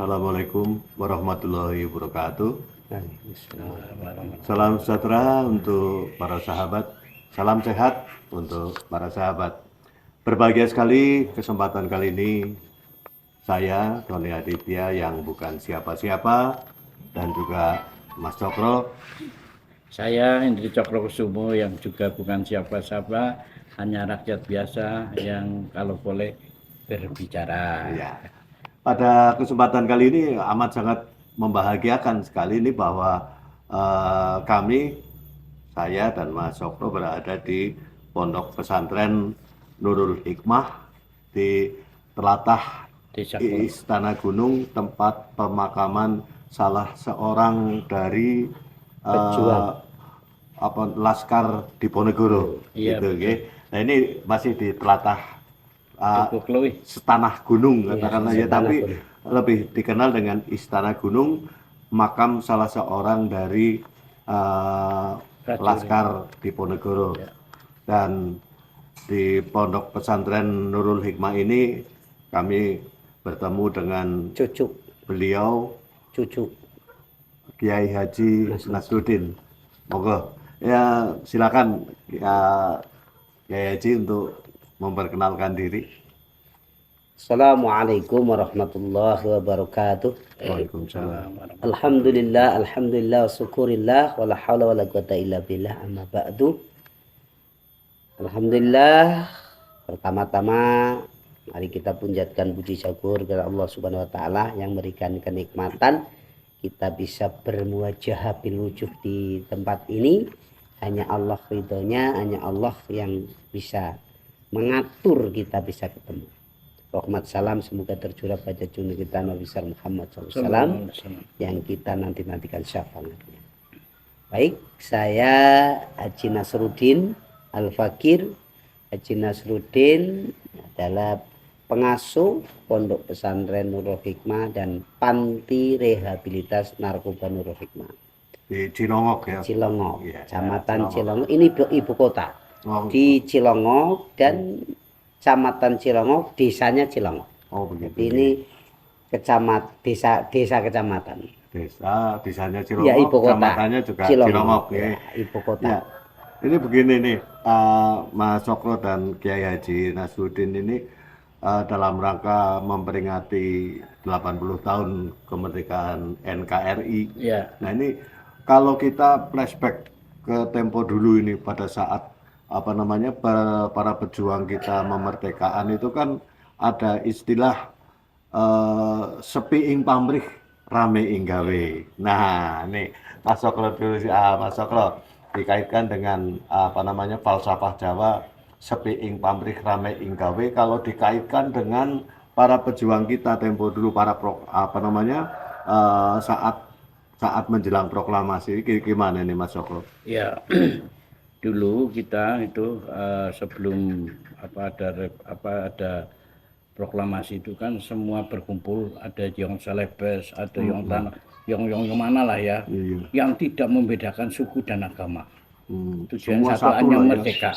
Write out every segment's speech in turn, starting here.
Assalamualaikum warahmatullahi wabarakatuh. Salam sejahtera untuk para sahabat, salam sehat untuk para sahabat. Berbahagia sekali kesempatan kali ini saya, Tony Aditya, yang bukan siapa-siapa, dan juga Mas Cokro. Saya Hendri Cokrokusumo yang juga bukan siapa-siapa, hanya rakyat biasa yang kalau boleh berbicara. Ya. Pada kesempatan kali ini amat sangat membahagiakan sekali ini bahwa saya dan Mas Cokro berada di Pondok Pesantren Nurul Hikmah di telatah Istana Gunung, tempat pemakaman salah seorang dari Laskar Diponegoro. Iya, gitu, okay? Nah ini masih di telatah Setanah Gunung katakanlah ya, tapi gunung. Lebih dikenal dengan Istana Gunung, makam salah seorang dari Laskar Diponegoro. Ya. Dan di Pondok Pesantren Nurul Hikmah ini kami bertemu dengan beliau, Kiai Haji Nasruddin. Monggo ya, silakan ya, Kiai Haji untuk memperkenalkan diri. Assalamualaikum warahmatullahi wabarakatuh. Waalaikumsalam. Alhamdulillah, alhamdulillah, syukurillah, wala haula wala quwata illa billah, amma ba'du. Alhamdulillah, pertama-tama mari kita panjatkan puji syukur kepada Allah Subhanahu wa taala yang memberikan kenikmatan kita bisa bermuwajahah bil wujuh di tempat ini. Hanya Allah ridhonya, hanya Allah yang bisa mengatur kita bisa ketemu. Rahmat salam semoga tercurah pada junjungan kita Nabi besar Muhammad SAW yang kita nantikan syafaatnya. Baik, saya Haji Nasruddin Al-Fakir. Haji Nasruddin adalah pengasuh Pondok Pesantren Nurul Hikmah dan Panti Rehabilitas Narkoba Nurul Hikmah di Cilongok ya. Cilongok, ya, Kecamatan Cilongok. Ini ibu kota. Di Cilongok dan Kecamatan Cilongok, desanya Cilongok. Oh begitu. Ini desa kecamatan. Desanya Cilongok. Ya, ibu kota. Kecamatannya juga Cilongok ya. Ibu kota. Ya. Ini begini nih, Mas Cokro dan Kiai Haji Nasruddin ini dalam rangka memperingati 80 tahun kemerdekaan NKRI. Ya. Nah ini kalau kita flashback ke tempo dulu ini pada saat para pejuang kita memerdekakan itu kan ada istilah sepi ing pamrih rame ing gawe. Nah, ini Mas Cokro dulu sih, Mas Cokro dikaitkan dengan falsafah Jawa sepi ing pamrih rame ing gawe. Kalau dikaitkan dengan para pejuang kita tempo dulu, para saat menjelang proklamasi, gimana nih Mas Cokro? Ya. Dulu kita itu sebelum ada proklamasi itu kan semua berkumpul, ada yang Celebes, ada yang tanah, yang mana lah ya, yang tidak membedakan suku dan agama. Tujuan satu hanya merdeka.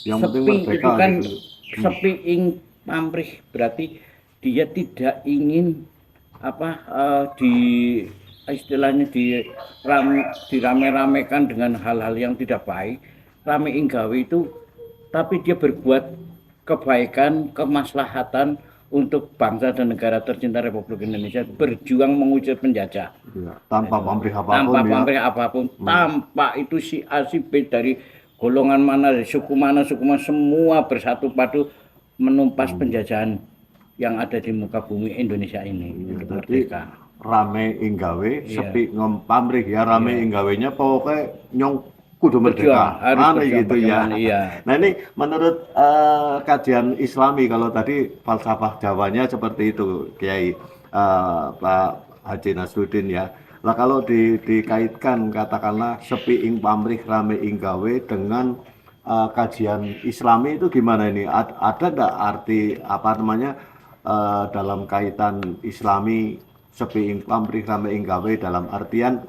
Yang sepi merdeka, itu kan gitu. Sepi ing pamrih, berarti dia tidak ingin istilahnya dirame-ramekan dengan hal-hal yang tidak baik. Rame ing gawe itu, tapi dia berbuat kebaikan, kemaslahatan untuk bangsa dan negara tercinta Republik Indonesia, berjuang mengusir penjajah. Ya, tanpa pamrih apapun. Tanpa pamrih apapun, tanpa itu si A si B dari golongan mana, dari suku mana, semua bersatu padu menumpas penjajahan yang ada di muka bumi Indonesia ini. Ya, merdeka. Rame ing gawe, sepi pamrih ya, rame ing gawenya pokoknya nyong kudu merdeka, gitu ya. Iya. Nah ini menurut kajian Islami, kalau tadi falsafah Jawanya seperti itu, Kiai Pak Haji Nasruddin ya. Nah kalau dikaitkan katakanlah sepi ing pamrih rame ing gawe dengan kajian Islami itu gimana ini? Ada nggak arti dalam kaitan Islami sepi ing pamrih rame ing gawe dalam artian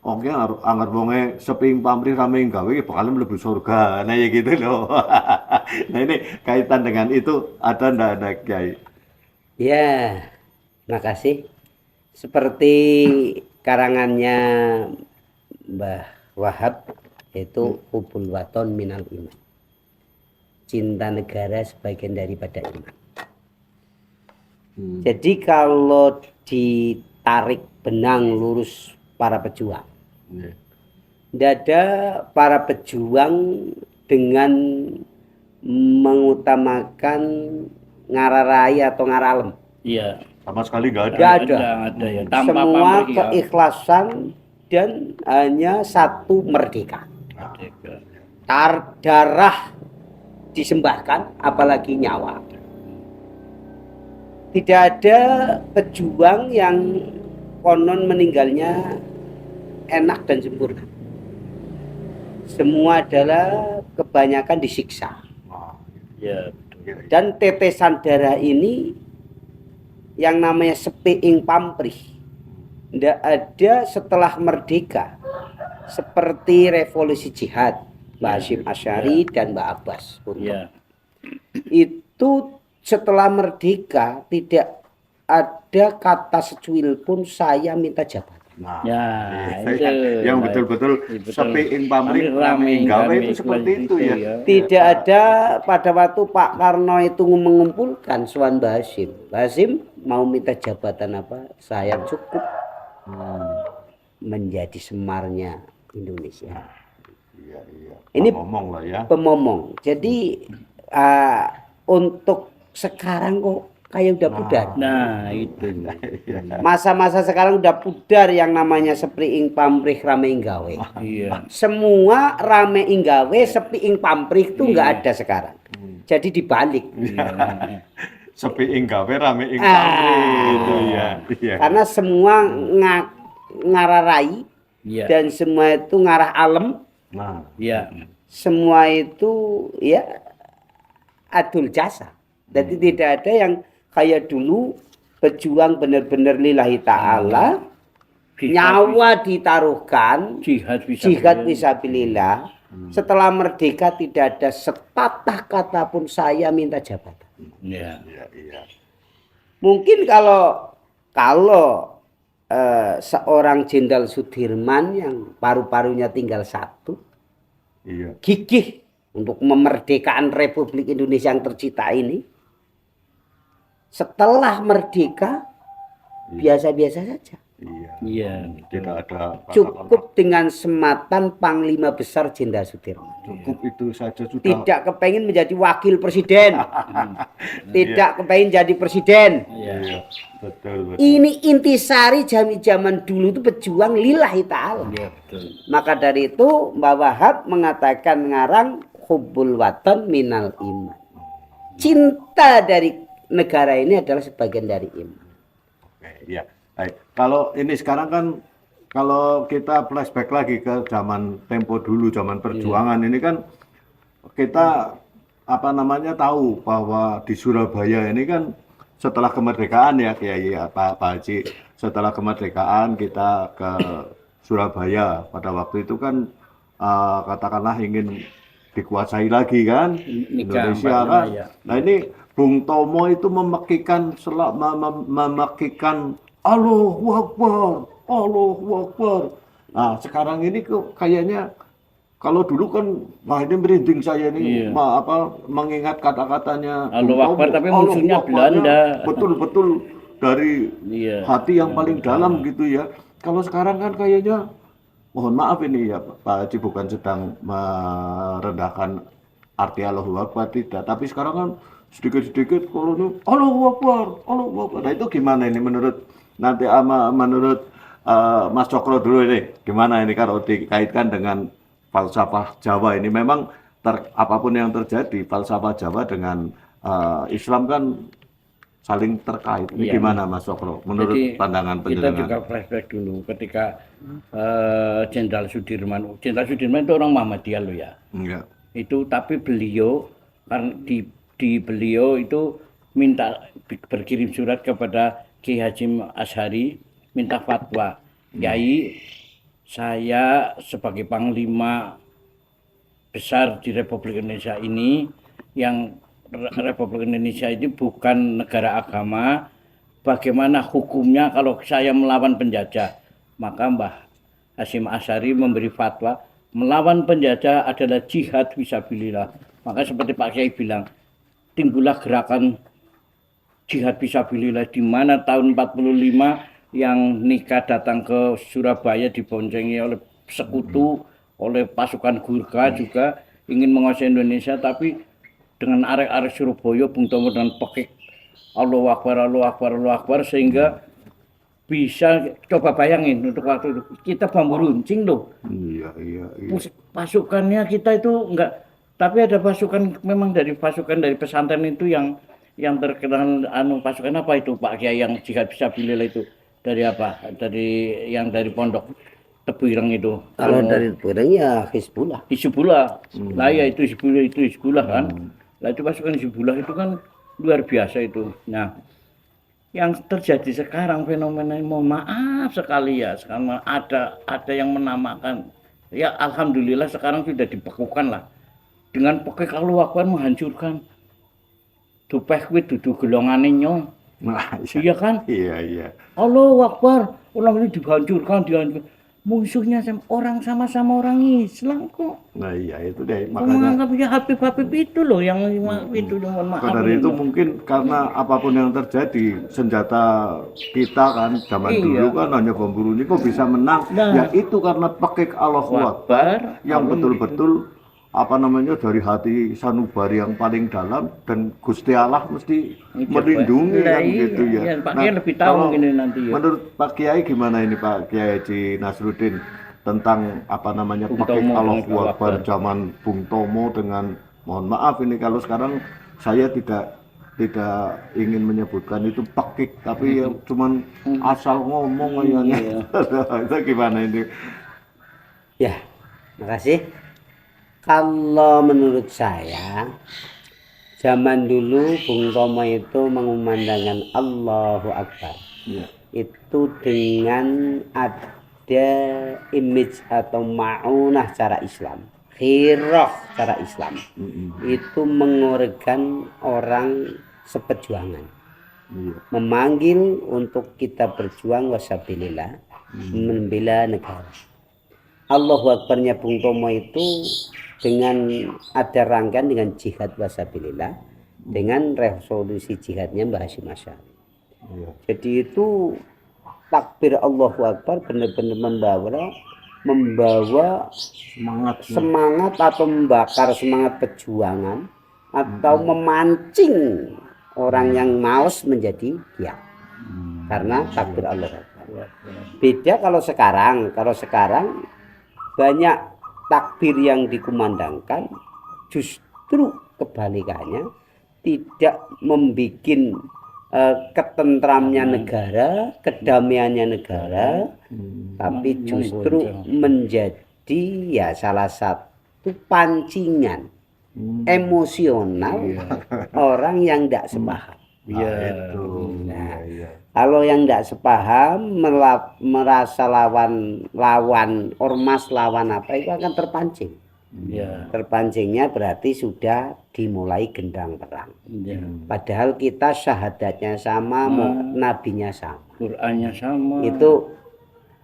oke, anggar wonge sepi pamrih rame gawe bakal mlebu surga. Nah ya gitu loh. Nah ini kaitan dengan itu ada ndak Kiai? Ya, terima kasih. seperti karangannya Mbah Wahab, yaitu hubul waton minal iman. Cinta negara sebagian daripada iman. Jadi kalau ditarik benang lurus para pejuang, tidak ada para pejuang dengan mengutamakan ngararai atau ngaralem. Iya. Sama sekali nggak ada. Nggak ada. Nggak ada ya. Tanpa Semua pamrih ya. keikhlasan dan hanya satu merdeka. Merdeka. Darah disembahkan, apalagi nyawa. Tidak ada pejuang yang konon meninggalnya enak dan sempurna. Semua adalah kebanyakan disiksa. Wah, Ya. iya, iya. Dan tetesan darah ini yang namanya sepiing pamrih tidak ada setelah merdeka, seperti revolusi jihad Mbak Hasyim Asy'ari dan Mbak Abbas. Iya. Itu setelah merdeka tidak ada kata secuil pun saya minta jabatan. Nah, Ya, itu itu yang betul-betul betul. sepiing pamrih Rame, gawe rame, itu seperti itu ya. Tidak ada pada waktu Pak Karno itu mengumpulkan Suwan Mbah Hasyim. Mbah Hasyim mau minta jabatan apa? Saya cukup menjadi semarnya Indonesia. Iya, iya. Ini ngomong lah ya. Pemomong. Jadi untuk sekarang kok kayak udah pudar. Nah, itu. Masa-masa sekarang udah pudar yang namanya sepiing pamrih rame gawe. Iya. Semua rame gawe, sepiing pamrih itu nggak ada sekarang. Jadi dibalik. Sepiing gawe rame ing pamrih itu ya. Iya. Karena semua ngararai Iya. dan semua itu ngarah alam, Nah, Iya. semua itu ya adul jasa. Jadi tidak ada yang kayak dulu berjuang benar-benar lillahi ta'ala, nyawa ditaruhkan, Jihad bisa. jihad fisabilillah. Setelah merdeka tidak ada sepatah kata pun saya minta jabatan. Iya. iya, iya. Mungkin kalau seorang Jenderal Sudirman yang paru-parunya tinggal satu, Iya. gigih untuk memerdekakan Republik Indonesia yang tercipta ini, setelah merdeka biasa-biasa saja. Iya. Iya. Tidak ada kata-kata. Cukup dengan sematan Panglima Besar Jenderal Sudirman. Cukup itu saja sudah. Tidak kepengen menjadi wakil presiden, tidak kepengen jadi presiden. Iya. Iya, betul, betul. Ini intisari zaman dulu itu pejuang lillahi ta'ala. Iya, betul. Maka dari itu Mbah Wahab mengatakan ngarang hubbul watan minal iman. Cinta dari negara ini adalah sebagian dari iman. Oke, iya. Baik. Kalau ini sekarang kan kalau kita flashback lagi ke zaman tempo dulu, zaman perjuangan ini kan kita apa namanya tahu bahwa di Surabaya ini kan setelah kemerdekaan ya Kiai ya Pak Haji, setelah kemerdekaan kita ke Surabaya pada waktu itu kan katakanlah ingin dikuasai lagi kan Indonesia kan. ya. Nah ini Bung Tomo itu memekikan memekikan Allahu Akbar, Allahu Akbar. Nah sekarang ini kok kayaknya kalau dulu kan, wah ini merinding saya ini, Iya. mengingat kata-katanya. Allahu Bung Akbar, Tomo. tapi Allahu musuhnya Akbarnya Belanda. Betul-betul dari Iya. hati yang paling dalam gitu ya. Kalau sekarang kan kayaknya, mohon maaf ini ya Pak Haji bukan sedang merendahkan arti Allahu Akbar tidak, tapi sekarang kan sedikit-sedikit kalau ini Allahu Akbar, Allahu Akbar. Nah itu gimana ini menurut nanti menurut Mas Cokro dulu ini gimana ini kalau dikaitkan dengan falsafah Jawa ini memang apapun yang terjadi falsafah Jawa dengan Islam kan saling terkait. Ini Iya. gimana Mas Cokro menurut Jadi, pandangan kita juga penjenengan? flashback dulu ketika Jenderal Sudirman itu orang Muhammadiyah loh ya. Enggak. Itu tapi beliau karena di beliau itu minta berkirim surat kepada Ki Hasyim Asy'ari minta fatwa. Kiai, saya sebagai panglima besar di Republik Indonesia ini yang Republik Indonesia ini bukan negara agama, bagaimana hukumnya kalau saya melawan penjajah. Maka Mbah Hasyim Asy'ari memberi fatwa melawan penjajah adalah jihad fisabilillah. Maka seperti Pak Kiai bilang, timbullah gerakan jihad fisabilillah di mana tahun 45 yang nikah datang ke Surabaya diboncengi oleh sekutu, oleh pasukan Gurkha juga ingin menguasai Indonesia, tapi dengan arek-arek Surabaya Bung Tomo dan Pekik Allahu Akbar, Allahu Akbar, Allahu Akbar, sehingga bisa coba bayangin untuk waktu itu kita bambu runcing loh. Iya. Pasukannya kita itu enggak, tapi ada pasukan memang dari pasukan dari pesantren itu yang terkenal pasukan apa itu Pak Kiai yang jihad fisabilillah itu dari apa? Dari yang dari pondok Tebu Ireng itu. Kalau dari Tebu ya Hizbullah. Lah ya itu Hizbullah kan. Lah itu pasukan Hizbullah itu kan luar biasa itu. Nah, yang terjadi sekarang fenomena ini, mohon maaf sekali ya, sekarang ada yang menamakan, ya alhamdulillah sekarang sudah dibekukan lah dengan pakai Allahu Akbar menghancurkan dupeh kuwi dudu gelongane nyong. Nah, Iya kan? Iya. Allahu Akbar, orang ini dihancurkan. Musuhnya orang sama-sama orang Islam kok. Nah iya itu deh, Menganggap ya Habib itu loh yang itu, mohon maaf. maka dari itu mungkin karena apapun yang terjadi, senjata kita kan zaman dulu kan hanya bom bunuh, ini kok bisa menang. Ya itu karena pakai Allahu Akbar yang betul-betul dari hati sanubari yang paling dalam, dan Gusti Allah mesti melindungi kan gitu ya. Pak Kiai lebih tahu mungkin nanti ya. Menurut Pak Kiai gimana ini Pak Kiai Haji Nasruddin tentang pakai Allahu Akbar zaman Bung Tomo dengan, mohon maaf ini kalau sekarang saya tidak ingin menyebutkan itu pakik, tapi ya cuman asal ngomong kayaknya. Itu gimana ini? Ya, makasih. Kalau menurut saya, zaman dulu Bung Tomo itu mengumandangkan Allahu Akbar. Itu dengan ada image atau ma'unah cara Islam, khirah cara Islam. Itu mengorbankan orang seperjuangan. Memanggil untuk kita berjuang wasabilillah, membela negara. Allahu Akbarnya Bung Tomo itu dengan ada rangkaian dengan jihad wasabilillah, dengan resolusi jihadnya Mbah Hasyim Asy'ari. Jadi itu takbir Allahu Akbar benar-benar membawa semangat atau membakar semangat perjuangan atau memancing orang yang malas menjadi giat karena takbir Allahu Akbar. Beda kalau sekarang banyak takbir yang dikumandangkan justru kebalikannya, tidak membuat ketentramnya negara, kedamaiannya negara, tapi justru menjadi ya salah satu pancingan emosional orang yang tidak sepaham. Kalau yang tidak sepaham merasa lawan ormas, lawan apa, itu akan terpancing. Terpancingnya berarti sudah dimulai gendang perang. Padahal kita syahadatnya sama, nabinya sama, Qur'annya sama. Itu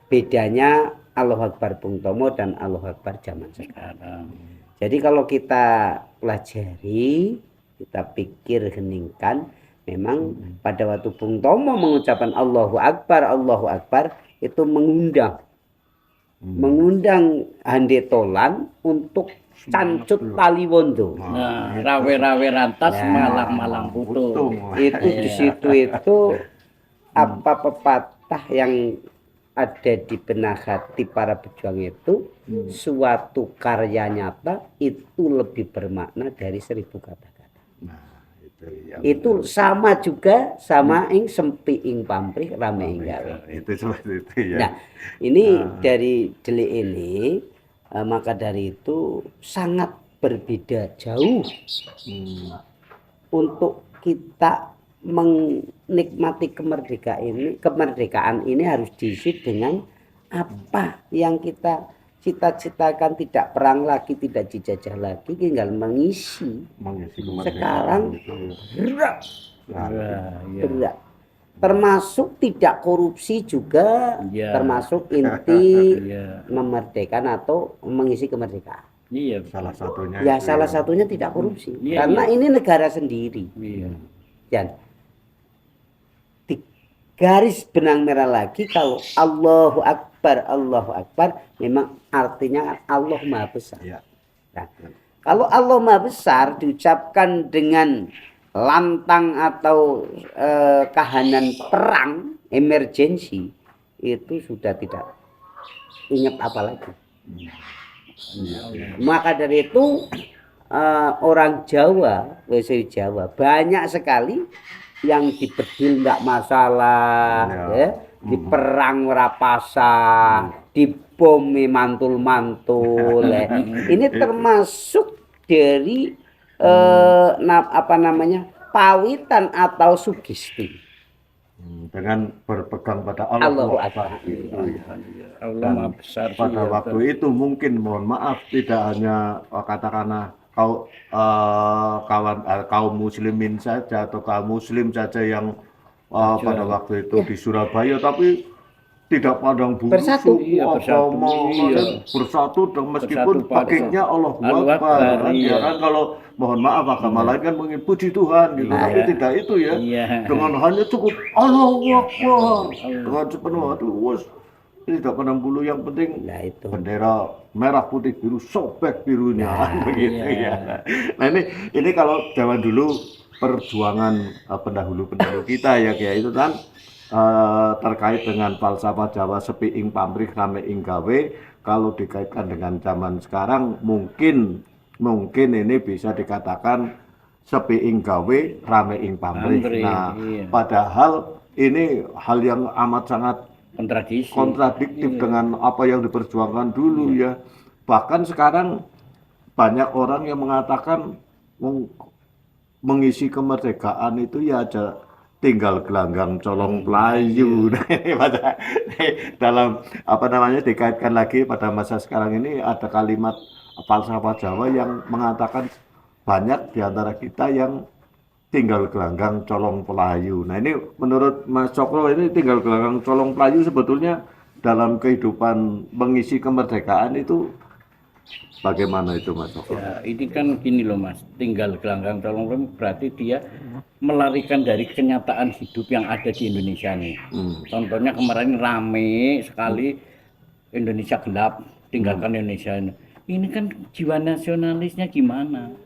bedanya Allahu Akbar Bung Tomo dan Allahu Akbar zaman sekarang. Jadi kalau kita pelajari, kita pikir heningkan, memang pada waktu Bung Tomo mengucapkan Allahu Akbar itu mengundang Hande Tolan untuk cancut Taliwondo. Nah, rawe-rawe rantas, malang-malang putu. Itu di situ itu apa pepatah yang ada di benak hati para pejuang itu, suatu karya nyata itu lebih bermakna dari 1000 kata-kata. Itu sama juga sama ing sempi ing pamrih rame ing gawe. Itu seperti itu ya. Nah, ini dari delik ini, maka dari itu sangat berbeda jauh untuk kita menikmati kemerdekaan ini harus diisi dengan apa yang kita cita-citakan, tidak perang lagi, tidak dijajah lagi, tinggal mengisi kemerdekaan sekarang itu. berat. termasuk tidak korupsi juga, Iya. termasuk inti Iya. memerdekakan atau mengisi kemerdekaan. Iya. Salah satunya Ya itu salah ya. satunya tidak korupsi, Iya, karena iya. ini negara sendiri. Iya. Dan di garis benang merah lagi, kalau Allahu Akbar memang artinya Allah Maha Besar. Ya. Nah, kalau Allah Maha Besar diucapkan dengan lantang atau kahanan perang, emergensi, itu sudah tidak ingat apa lagi. Maka dari itu orang Jawa, WC Jawa banyak sekali yang di bedil nggak masalah, ya. Di perang rapasa, di bom mantul-mantul. Ya. Ini termasuk dari apa namanya, pawitan atau sugesti. Dengan berpegang pada Allah. Allahu Akbar. Allah Dan Maha Besar sih, pada ya, waktu itu mungkin mohon maaf tidak hanya katakanlah kaum muslimin saja atau kaum muslim saja yang pada waktu itu di Surabaya, tapi tidak pandang bulu Bersatu. suku, Iya, bersatu. agama, Iya. bersatu dan meskipun Bersatu pada pakainya Allah Allahu Akbar, Akbar, ya iya. kan, kalau mohon maaf agama lain kan mengin puji Tuhan gitu, tapi tidak itu ya, Iya. dengan hanya cukup Allahu Akbar dengan sepenuh hati, wes tidak pandang bulu, yang penting Nah itu. bendera merah putih biru sobek birunya begitu ya. Nah ini kalau zaman dulu perjuangan pendahulu kita ya kayak itu kan terkait dengan falsafah Jawa sepi ing pamrih rame ing gawe. Kalau dikaitkan dengan zaman sekarang mungkin ini bisa dikatakan sepi ing gawe rame ing pamrih. Pamrih, Nah, iya. padahal ini hal yang amat sangat kontradiktif dengan apa yang diperjuangkan dulu ya. Bahkan sekarang banyak orang yang mengatakan mengisi kemerdekaan itu ya aja tinggal gelanggang colong pelayu. Nah, ini dalam apa namanya dikaitkan lagi pada masa sekarang ini ada kalimat falsafah Jawa yang mengatakan banyak di antara kita yang tinggal gelanggang colong pelayu. Nah ini menurut Mas Cokro, ini tinggal gelanggang colong pelayu sebetulnya dalam kehidupan mengisi kemerdekaan itu bagaimana itu Mas Cokro? Ya, ini kan gini loh Mas, tinggal gelanggang colong pelayu berarti dia melarikan dari kenyataan hidup yang ada di Indonesia nih. Contohnya kemarin rame sekali Indonesia gelap, tinggalkan Indonesia. Ini kan jiwa nasionalisnya gimana?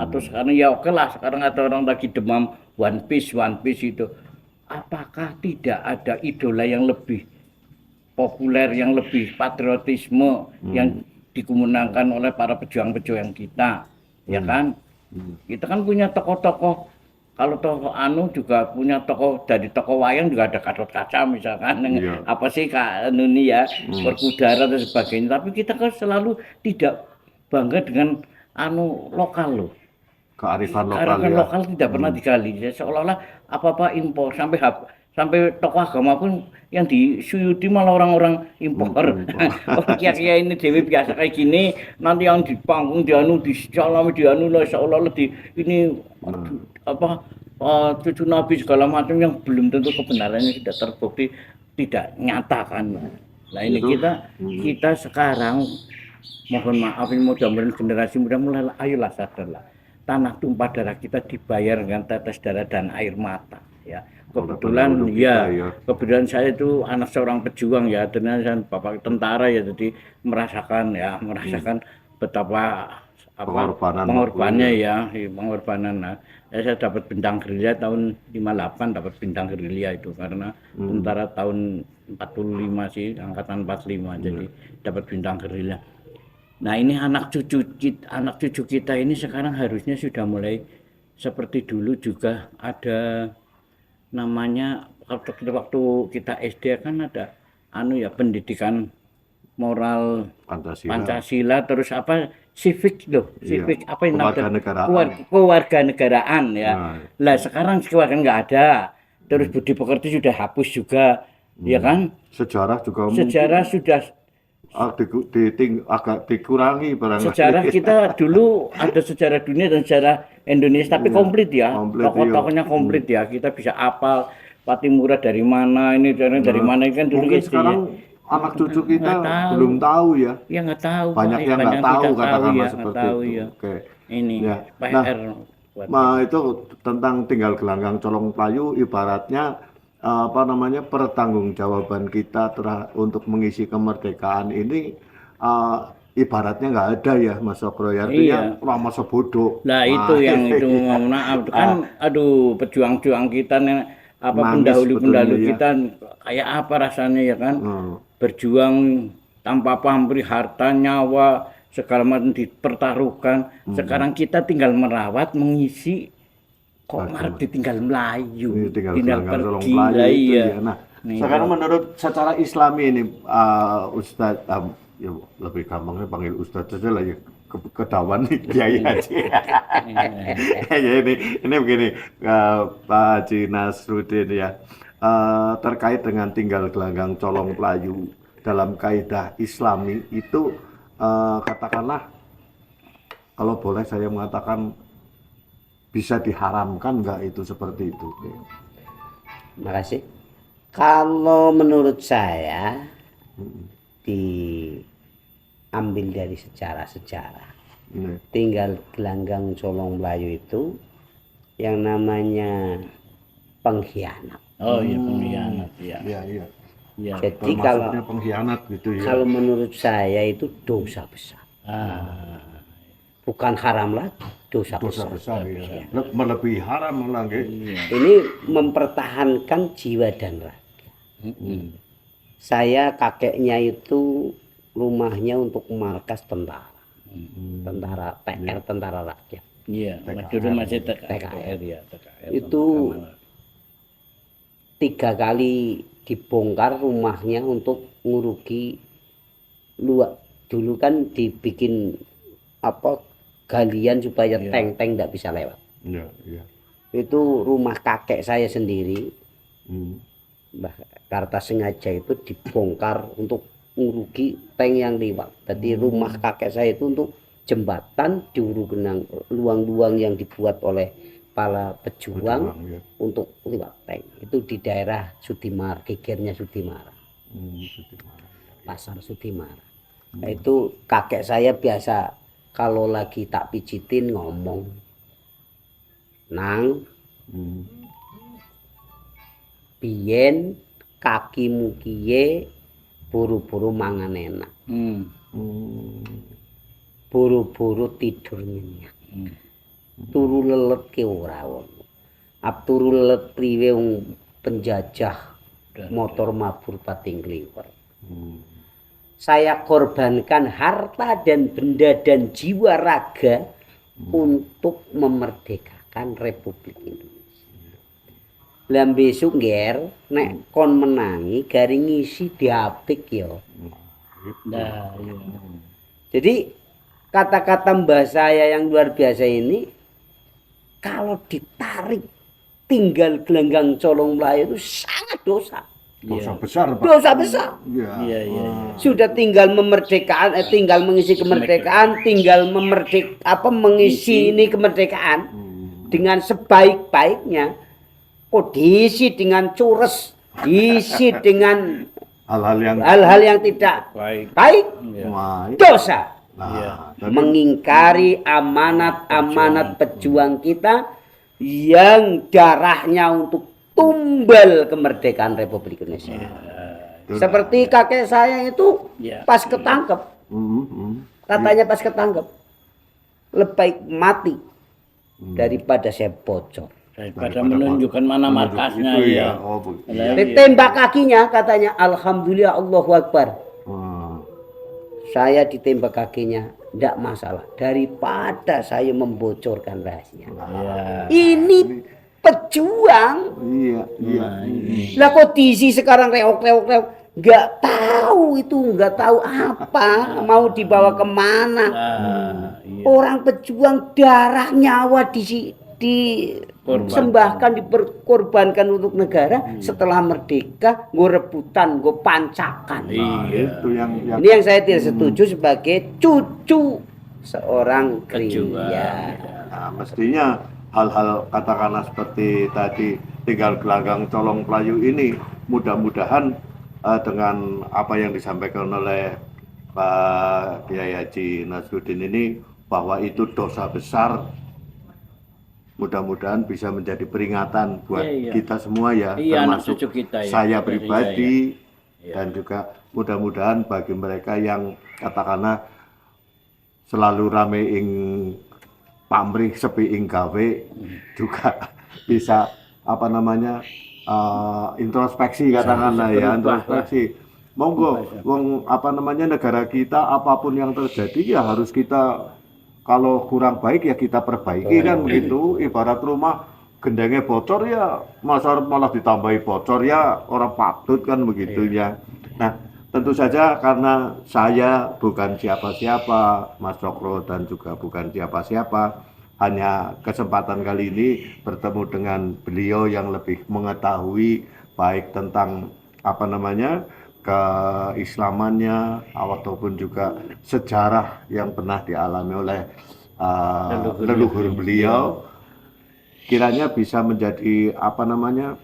Atau sekarang ya oke lah, sekarang ada orang lagi demam One Piece itu. Apakah tidak ada idola yang lebih populer, yang lebih patriotisme yang dikemenangkan oleh para pejuang-pejuang kita, ya kan? Kita kan punya tokoh-tokoh. Kalau tokoh anu juga punya tokoh, dari tokoh wayang juga ada Gatot Kaca misalkan, apa sih Kak Nuni ya, Berkudara dan sebagainya. Tapi kita kan selalu tidak bangga dengan anu lokal loh. Kearifan lokal Kearifan ya. lokal tidak pernah digali. Seolah-olah apa-apa impor, sampai tokoh agama pun yang disuyuti malah orang-orang impor. Orang kiai ini dewi biasa kayak gini, nanti yang di panggung dianu disalami dianu lah, seolah-olah ini cucu Nabi segala macam yang belum tentu kebenarannya sudah terbukti tidak nyata kan. Nah ini kita sekarang mohon maaf, ini mudah-mudahan generasi muda mulai ayolah sadarlah, tanah tumpah darah kita dibayar dengan tetes darah dan air mata ya. Kebetulan kebetulan saya itu anak seorang pejuang ya, ternyata bapak tentara ya, jadi merasakan betapa pengorbanannya ya, pengorbanan. Nah, saya dapat bintang gerilya tahun 58, dapat bintang gerilya itu karena tentara tahun 45 sih, angkatan 45, jadi dapat bintang gerilya. Nah ini anak cucu kita ini sekarang harusnya sudah mulai seperti dulu juga ada namanya, waktu kita SD kan ada pendidikan moral Pancasila, terus apa civic apa yang namanya kewarganegaraan ya. Lah sekarang kewarganegaraan nggak ada, terus budi pekerti sudah hapus juga, ya kan? Sejarah sudah agak dikurangi barangkali. Sejarah kita dulu ada sejarah dunia dan sejarah Indonesia, tapi komplit ya, tokoh-tokohnya komplit ya, kita bisa apal Patimura dari mana ini dari mana ini kan dulu Mungkin gitu sekarang ya. anak cucu kita Nggak tahu. belum tahu ya. Ya nggak tahu Banyak Pak. yang nggak Banyak tahu tidak katakanlah ya, nggak seperti tahu itu. ya. Oke. Ini Ya. PR buat Itu tentang tinggal gelanggang colong Playu ibaratnya apa namanya pertanggungjawaban kita untuk mengisi kemerdekaan ini ibaratnya nggak ada ya Mas Sokro ya, artinya wah masa bodoh. Nah itu yang itu mohon maaf kan, aduh pejuang-pejuang kita nih, apa Nangis pendahulu-pendahulu sebetulnya ya. kita kayak apa rasanya ya kan, Hmm. berjuang tanpa pamrih harta nyawa segala macam dipertaruhkan. Sekarang kita tinggal merawat mengisi, kok malah ditinggal Melayu, Ini tinggal tinggal gelanggang colong pergi Playu lah itu iya. ya. Nah, Nih, sekarang menurut secara Islami ini Ustadz ya lebih gampangnya panggil Ustadz saja lah ya, kedawan nih Kiai Haji. Ya ini begini Pak Haji Nasruddin ya, terkait dengan tinggal gelanggang colong Playu dalam kaidah Islami itu katakanlah kalau boleh saya mengatakan bisa diharamkan nggak itu seperti itu? Makasih. Kalau menurut saya diambil dari sejarah-sejarah. Tinggal gelanggang colong Melayu itu yang namanya pengkhianat. Oh iya pengkhianat ya. Iya, iya. Ya. Jadi kalau Termasuknya pengkhianat gitu ya. kalau menurut saya itu dosa besar. Bukan haram lagi, dosa Dosa besar. besar ya. Melebihi haram malah nggih. Ini mempertahankan jiwa dan raga. Saya kakeknya itu rumahnya untuk markas tentara. Tentara TR, tentara rakyat. Iya, dulu masih TKR ya, TKR. Itu 3 kali dibongkar rumahnya untuk ngurugi luar. Dulu kan dibikin apa galian supaya tank-tank tidak bisa lewat. Iya, iya. Itu rumah kakek saya sendiri. Mbah Karta sengaja itu dibongkar untuk ngurugi tank yang lewat. Jadi rumah kakek saya itu untuk jembatan diurugenang luang-luang yang dibuat oleh para pejuang ya. untuk lewat tank. Itu di daerah Sudimara, gegernya Sudimara. Pasar Sudimara. Nah, itu kakek saya biasa kalau lagi tak pijitin ngomong, Nang, biyen kakimu kiye buru-buru mangan enak, buru-buru tidur nyenyak, turu lelet ke ora ono, ap turu lelet priwe wong penjajah motor mabur pating kliwer. Saya korbankan harta dan benda dan jiwa raga untuk memerdekakan Republik Indonesia. Lah besok nger nek kon menangi garing ngisi diapik ya. Nah, iya. Jadi kata-kata mbah saya yang luar biasa ini kalau ditarik tinggal gelanggang colong Melayu itu sangat dosa. Dosa besar, Pak. Dosa besar. Iya. Iya, iya. Sudah tinggal memerdekakan, tinggal mengisi kemerdekaan, tinggal mengisi ini kemerdekaan dengan sebaik-baiknya. Kok diisi dengan cures, diisi dengan Hal-hal yang tidak Baik. baik, wah, dosa. nah, Mengingkari amanat-amanat pejuang kita yang darahnya untuk tumbal kemerdekaan Republik Indonesia. Seperti kakek saya itu pas ketangkep, katanya pas ketangkep, lebih mati daripada saya bocor. Daripada menunjukkan mana markasnya itu ya. Oh, Ditembak kakinya, katanya Alhamdulillah Allahu Akbar. Saya ditembak kakinya, tidak masalah. Daripada saya membocorkan rahasia. Ini pejuang. Iya, iya. Lah kok diisi sekarang reok. Nggak tahu itu, nggak tahu apa. Mau dibawa kemana. Orang pejuang darah nyawa disembahkan, diperkorbankan untuk negara. Setelah merdeka, gue rebutan, gue pancakan. Itu yang Ini yang saya tidak setuju sebagai cucu seorang Pejuang. pria. Nah, mestinya hal-hal katakanlah seperti tadi tinggal gelanggang colong pelayu ini mudah-mudahan dengan apa yang disampaikan oleh Pak Kiai Haji Nasruddin ini bahwa itu dosa besar, mudah-mudahan bisa menjadi peringatan buat Iya, iya. kita semua ya, Iya, anak termasuk cucu kita ya. saya Iya, pribadi iya. dan juga mudah-mudahan bagi mereka yang katakanlah selalu rame ing pamrih sepi ing gawe juga bisa apa namanya introspeksi katakanlah bisa ya, berubah introspeksi. Monggo, wong apa namanya negara kita apapun yang terjadi ya harus kita, kalau kurang baik ya kita perbaiki kan begitu. Ibarat rumah gendengnya bocor ya masa malah ditambahi bocor ya orang patut kan begitu ya. Nah, tentu saja karena saya bukan siapa-siapa, Mas Cokro dan juga bukan siapa-siapa, hanya kesempatan kali ini bertemu dengan beliau yang lebih mengetahui baik tentang apa namanya keislamannya ataupun juga sejarah yang pernah dialami oleh leluhur beliau, kiranya bisa menjadi apa namanya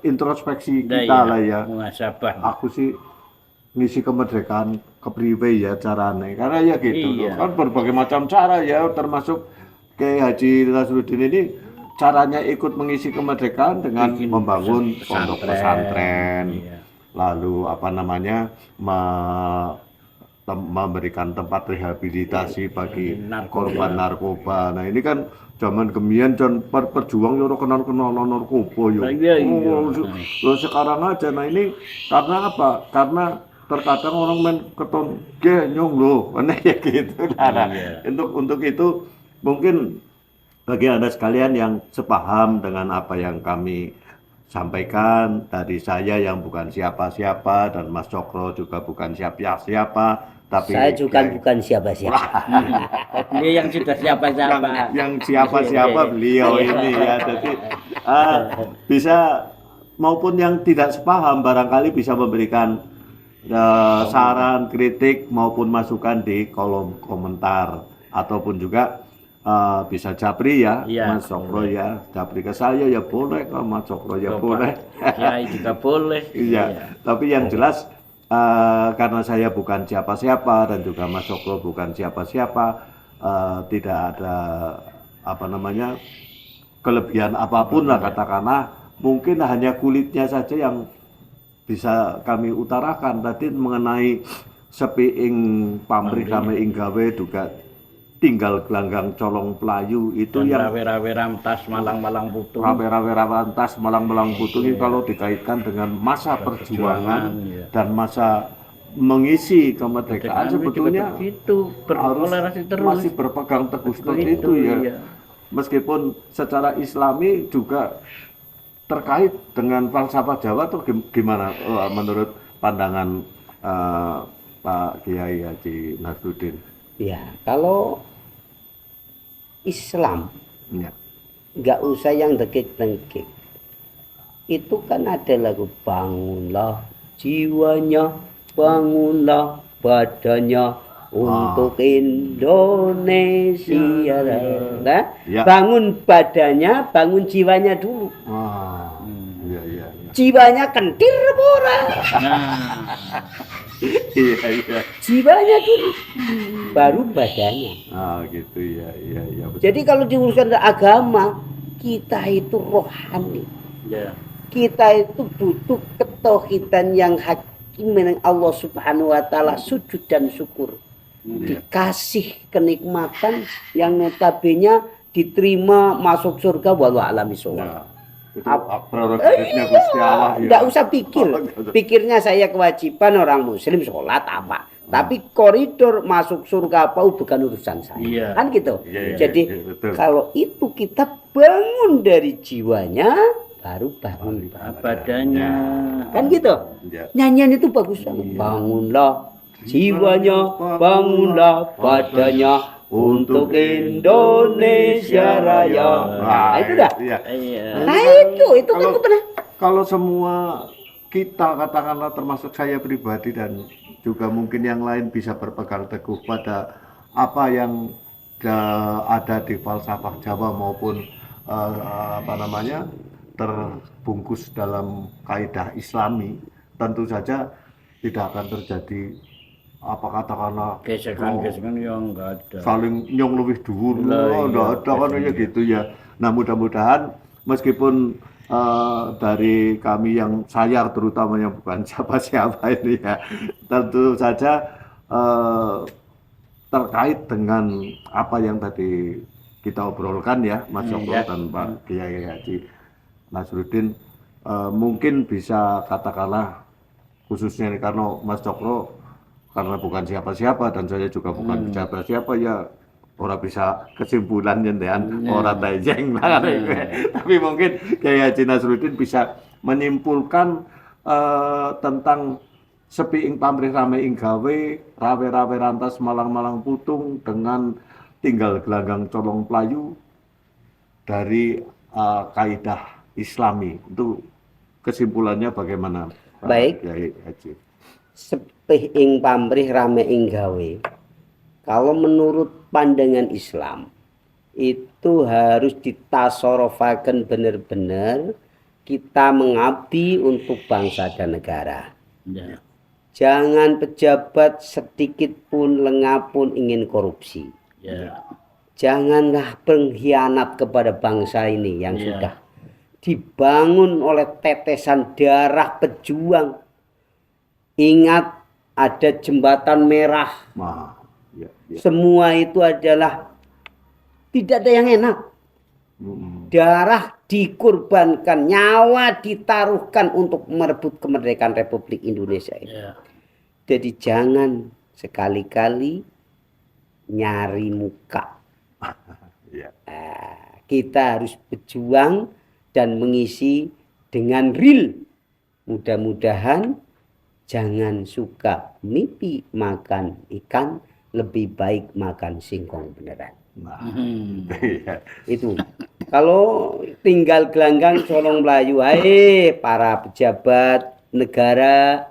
introspeksi kita lah ya. Muhasabah. Aku sih ngisi kemerdekaan kepriwe ya carane, karena ya gitu loh, kan berbagai macam cara ya, termasuk Kiai Haji Nasruddin ini caranya ikut mengisi kemerdekaan dengan membangun pondok pesantren, lalu apa namanya memberikan tempat rehabilitasi bagi korban narkoba. Nah ini kan zaman kemian dan perjuang yo kenal narkoba yo. Lo sekarang aja. Nah ini karena apa? Karena terkadang orang main keton nyong lo, aneh ya gitu. Nah, untuk itu mungkin bagi Anda sekalian yang sepaham dengan apa yang kami sampaikan, dari saya yang bukan siapa-siapa dan Mas Cokro juga bukan siapa-siapa, tapi saya juga bukan siapa-siapa. Beliau yang sudah siapa-siapa. yang siapa-siapa beliau ini ya. Jadi bisa maupun yang tidak sepaham barangkali bisa memberikan saran, kritik maupun masukan di kolom komentar, ataupun juga bisa japri ya, Mas Cokro ya, japri ke saya ya boleh, kalau Mas Cokro ya boleh, Kiai juga boleh. Iya, tapi yang jelas karena saya bukan siapa-siapa dan juga Mas Cokro bukan siapa-siapa, tidak ada apa namanya kelebihan apapun lah katakanlah, mungkin hanya kulitnya saja yang bisa kami utarakan tadi mengenai sepi ing pamrih sama ing gawe juga tinggal gelanggang colong pelayu itu Dan yang rawe-rawe ramtas malang-malang putu. rawe-rawe rantas malang-malang putu ini kalau dikaitkan dengan masa perjuangan dan masa mengisi kemerdekaan sebetulnya itu harus terus. masih berpegang teguh seperti itu ya. Meskipun secara Islami juga terkait dengan falsafah Jawa atau gimana menurut pandangan Pak Kiai Haji Nasruddin? Ya, kalau Islam Ya. nggak usah yang dekik-dekik. Itu kan ada lagu bangunlah jiwanya, bangunlah badannya untuk Indonesia. Nah, Ya. bangun badannya, bangun jiwanya dulu. Iya, iya. Jiwanya kentir pura. Iya. Jiwanya dulu, baru badannya. Gitu ya, iya. Betul. Jadi kalau diuruskan agama, kita itu rohani. Ya. Kita itu butuh ketauhidan yang hakim dengan Allah Subhanahu wa taala, sujud dan syukur. Dikasih kenikmatan yang notabene diterima masuk surga walau alami sholat. Itu prerogatifnya Gusti Allah. Enggak usah pikir. Pikirnya saya kewajiban orang muslim sholat apa. Tapi koridor masuk surga apa bukan urusan saya. Iya. Kan gitu. Iya, Jadi betul. kalau itu kita bangun dari jiwanya, baru bangun Badannya. kan gitu. Ya. Nyanyian itu bagus banget. Bangunlah jiwanya, bangunlah badannya untuk Indonesia Raya. Nah, itu dah. Iya. Iya. Nah itu kan Kalau- benar. Kalau semua kita katakanlah termasuk saya pribadi dan juga mungkin yang lain bisa berpegang teguh pada apa yang ada di falsafah Jawa maupun apa namanya terbungkus dalam kaidah Islami, tentu saja tidak akan terjadi apa katakanlah Gesekan-gesekan yang enggak ada. saling nyong lebih dhuwur, Lah, enggak iya, ada kan ya biasanya. gitu ya. Nah mudah-mudahan meskipun dari kami yang sayar terutama yang bukan siapa-siapa ini ya, tentu saja eh, terkait dengan apa yang tadi kita obrolkan ya Mas Cokro Ya. dan Pak Kiai Haji Nasruddin, mungkin bisa katakanlah khususnya ini karena Mas Cokro karena bukan siapa-siapa dan saya juga bukan siapa-siapa ya orang bisa kesimpulan jendean orang tajeng lah tapi mungkin Kiai Haji Nasruddin bisa menyimpulkan tentang sepi ing pamrih rame ing gawe rawe-rawe rantas malang-malang putung dengan tinggal gelanggang colong pelayu dari kaidah Islami. Itu kesimpulannya bagaimana Pak Baik. Kiai Haji? Sepih ing pamrih rame ing gawe. Kalau menurut pandangan Islam itu harus ditasorofakan benar-benar kita mengabdi untuk bangsa dan negara. Ya. Jangan pejabat sedikit pun lengah pun ingin korupsi. Ya. Janganlah pengkhianat kepada bangsa ini yang Iya. sudah dibangun oleh tetesan darah pejuang. Ingat ada jembatan merah. Nah, ya, ya. Semua itu adalah tidak ada yang enak. Darah dikorbankan, nyawa ditaruhkan untuk merebut kemerdekaan Republik Indonesia ini. Ya. Jadi jangan sekali-kali nyari muka. Ya. Kita harus berjuang dan mengisi dengan real. Mudah-mudahan jangan suka mimpi makan ikan, lebih baik makan singkong beneran. Nah, iya. Itu. Kalau tinggal gelanggang colong Melayu, hai para pejabat negara,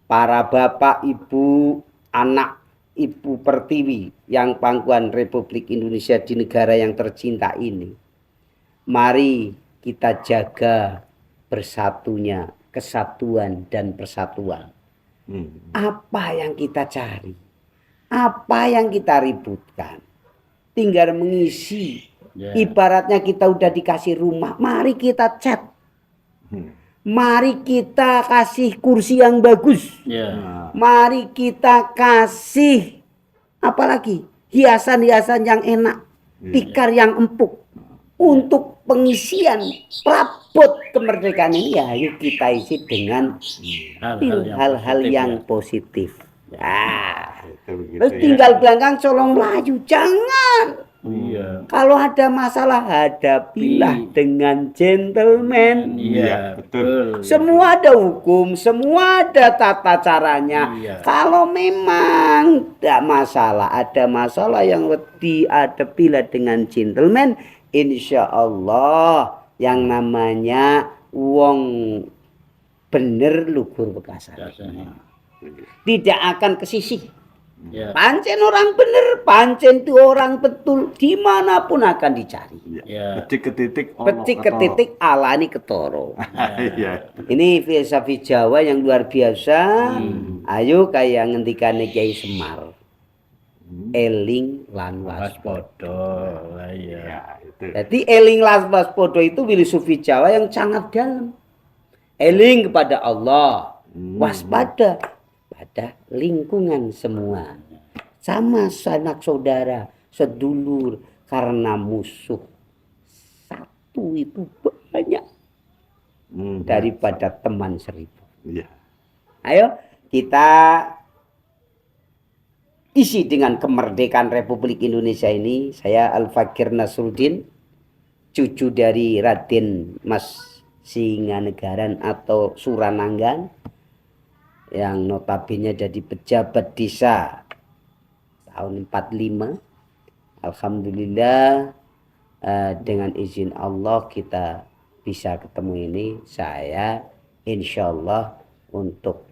para bapak, ibu, anak, ibu pertiwi yang pangkuan Republik Indonesia di negara yang tercinta ini. Mari kita jaga bersatunya kesatuan dan persatuan. Apa yang kita cari? Apa yang kita ributkan? Tinggal mengisi. Ya. Ibaratnya kita udah dikasih rumah, mari kita cat. Mari kita kasih kursi yang bagus. Ya. Mari kita kasih apalagi hiasan-hiasan yang enak, tikar yang empuk. Untuk pengisian perabot kemerdekaan ini ya ayo kita isi dengan hal-hal yang positif. Nah, terus tinggal belakang colong Melayu, jangan. Iya. Kalau ada masalah hadapilah dengan gentleman. Iya, betul. Semua ada hukum, semua ada tata caranya. Iya. Kalau memang tidak masalah, ada masalah yang dihadapilah dengan gentleman, insya Allah yang namanya wong bener lugur bekasar. Biasanya. Tidak akan kesisih. Ya. Pancen orang bener, pancen itu orang betul, dimanapun akan dicari. Ya. Petik ke titik, Petik ke titik, alani ketoro. Iya. Ini filsafat Jawa yang luar biasa. Ayo kayak ngendikane Kiai Semar. Eling lan Waspodo. Lah iya. Ya, itu. Jadi eling lan waspada itu filsafat Jawa yang sangat dalam. Eling kepada Allah, waspada pada lingkungan semua. Sama sanak saudara, sedulur, karena musuh satu itu banyak daripada teman 1000. Iya. Ayo kita isi dengan kemerdekaan Republik Indonesia ini. Saya Al-Fakir Nasruddin, cucu dari Raden Mas Singanegaran atau Surananggan, yang notabene jadi pejabat desa tahun 45. Alhamdulillah dengan izin Allah kita bisa ketemu ini. Saya insya Allah untuk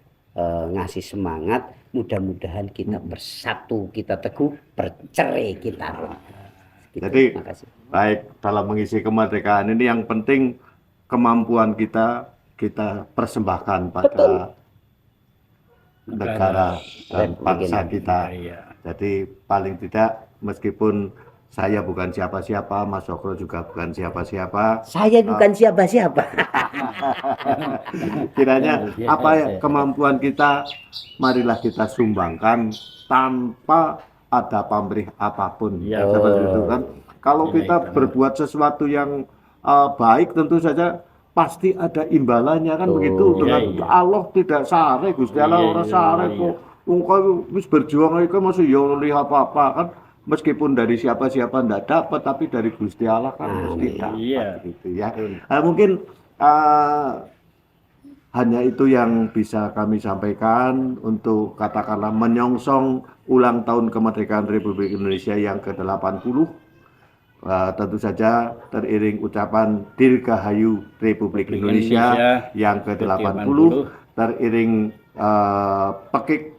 ngasih semangat, mudah-mudahan kita bersatu, kita teguh, bercerai kita. Gitu. Jadi Makasih. baik dalam mengisi kemerdekaan ini yang penting kemampuan kita persembahkan pada negara dan bangsa kita. Iya. Jadi paling tidak meskipun saya bukan siapa-siapa, Mas Sokro juga bukan siapa-siapa, Saya bukan siapa-siapa. kiranya apa ya kemampuan kita, marilah kita sumbangkan tanpa ada pamrih apapun. Ya, Seperti itu kan. Kalau Iya, kita benar. berbuat sesuatu yang baik, tentu saja pasti ada imbalannya kan begitu. Oh, Dengan iya, iya. Allah tidak sare, Gusti Allah Iya, ora iya, sare iya. kok. Wong kowe wis berjuang iku masih ya oleh apa-apa kan. Meskipun dari siapa-siapa ndak dapat, tapi dari Gusti Allah kan mesti dapat Iya. gitu ya. Mungkin hanya itu yang bisa kami sampaikan untuk katakanlah menyongsong ulang tahun kemerdekaan Republik Indonesia yang ke-80. Tentu saja teriring ucapan Dirgahayu Republik Indonesia yang ke-80, teriring pekik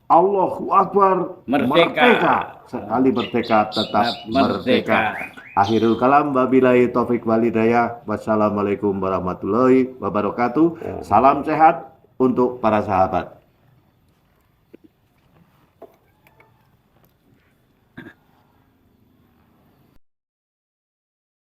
Allahu Akbar, Merdeka. sekali merdeka tetap Merdeka. Akhirul kalam, wabillahi taufik walhidayah. Wassalamualaikum warahmatullahi wabarakatuh. Salam sehat untuk para sahabat.